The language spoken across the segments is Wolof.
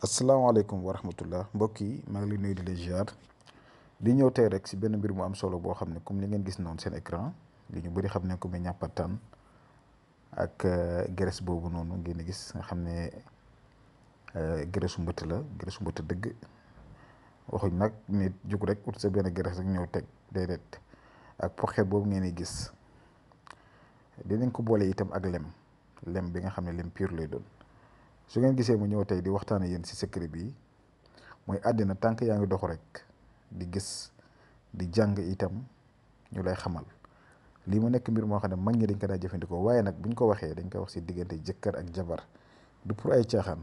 asalaamaaleykum wa rahmatullah mbokk yi maa ngi lay nuyu di la ziar di ñëw tey rek si benn mbir mu am solo boo xam ne comme li ngeen gis noonu seen écran li ñu bëri xam ne ko muy ñàppataan ak graisse boobu noonu ngeen di gis nga xam ne graisse mbëtt la graisse mbëtt dëgg waxuñ nag nit jug rek ut sa benn graisse rek ñëw teg déedéet ak poxet boobu ngeen di gis dinañ ko boole itam ak lem bi nga xam ne lem pur lay doon. su ngeen gisee mu ñëw tey di waxtaane yéen ci secret bi mooy àddina tànk yaa ngi dox rek di gis di jàng itam ñu lay xamal lii mu nekk mbir moo xam ne mag ñi dañ ko daa jëfandikoo waaye nag buñ ko waxee dañ koy wax ci diggante jëkkër ak jabar du pour ay caaxaan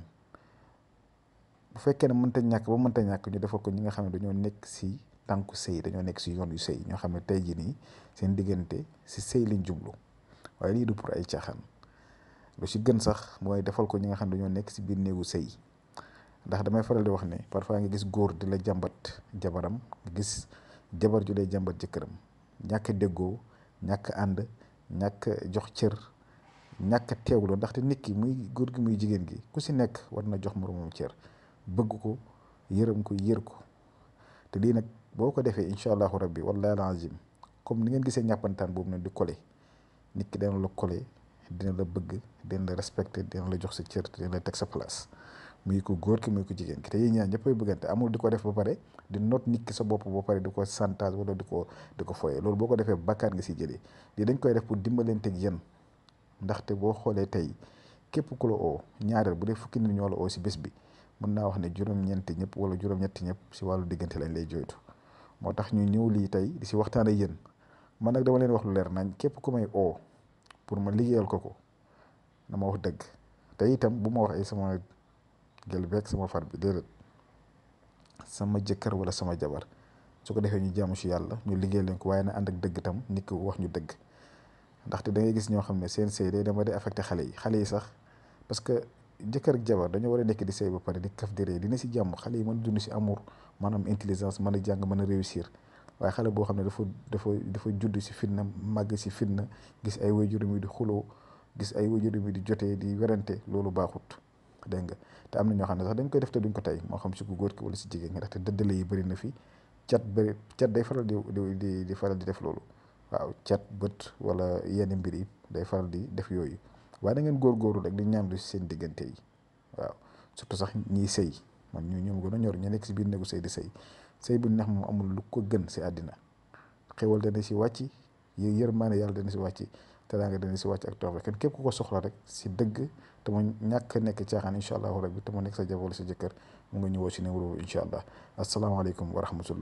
bu fekkee ne mënta ñàkk ba mënta ñàkk ñu defal ko ñi nga xam ne dañoo nekk ci tànku sëy dañoo nekk ci yoon yu sëy ñoo xam ne tey jii nii seen diggante ci sëy lañ jublu waaye lii du pour ay caaxaan. lu ci gën sax mooy defal ko ñi nga xam ne dañoo nekk ci biir néegu sëy ndax damay faral di wax ne parfois nga gis góor di la jàmbat jabaram nga gis jabar ju lay jàmbat jëkkëram ñàkk déggoo ñàkk ànd ñàkk jox cër ñàkk teewlu ndaxte nit ki muy góor gi muy jigéen gi ku ci nekk war na jox moromam cër bëgg ko yërëm ko yër ko te lii nag boo ko defee incha allahu rabbi wallahi alazim comme ni ngeen gisee ñàppantaan boobu nag di kole nit ki dana la kole dina la bëgg dina la respecté dina la jox sa cër dina la teg sa place muy ko góor ki muy ko jigéen ki te yéen ñaar ñëppay bëggante amul di ko def ba pare di noot nit ki sa bopp ba pare di ko chantage wala di ko foyee loolu boo ko defee bakkaar nga si jëlee lii dañ koy def pour dimbalanteeg yéen ndaxte boo xoolee tey képp ku la oo ñaareel bu dee fukki nit ñoo la oo si bés bi mën naa wax ne juróom-ñeenti ñëpp wala juróom-ñetti ñëpp si wàllu diggante lañ lay jooytu moo tax ñu ñëw lii tey di si waxtaan ak yéen man nag dama leen wax lu leer nañ képp ku may oo pour ma liggéeyal ko na ma wax dëgg te itam bu ma wax ay sama gel beeg sama far bi déedéet sama jëkkër wala sama jabar su ko defee ñu jaamu si yàlla ñu liggéey leen ko waaye na ànd ak dëgg tam nit ki wax ñu dëgg ndaxte da ngay gis ñoo xam ne seen sëy day dama di affecté xale yi sax parce que jëkkër ak jabar dañoo war a nekk di sëy ba pare di kaf di ree dina si jàmm xale yi mën a dund si amour maanaam intelligence mën a jàng mën a réussir waaye xale boo xam ne dafa judd si fitna màgg si fitna gis ay waajuram yi di xuloo gis ay waajuram yi di jotee di werante loolu baaxut dégg nga te am na ñoo xam ne sax dañ koy def te duñ ko tey moo xam si ku góor ki wala si jigéen nga ndaxte dëddale yi bëri na fi cat day faral di faral di def loolu waaw cat bët wala yenn mbir yi day faral di def yooyu waaye da ngeen góorgóorlu rek di ñaandu si seen diggante yi waaw surtout sax ñiy sëy man ñoom gën a ñor ñu nekk si biir néegu sëy di sëy bu neex moom amul lu ko gën si àddina xewal dana si wàcc yërmaane yàlla dana si wàcc teraanga dana si wàcc ak toofe kenn képp ku ko soxla rek si dëgg te mu ñàkk nekk caaxaan incha allahu rabbi te mu nekk sa jabar wala sa jëkkër mu nga ñëwoo si numéro incha allah asalaamaaleykum wa rahmatullah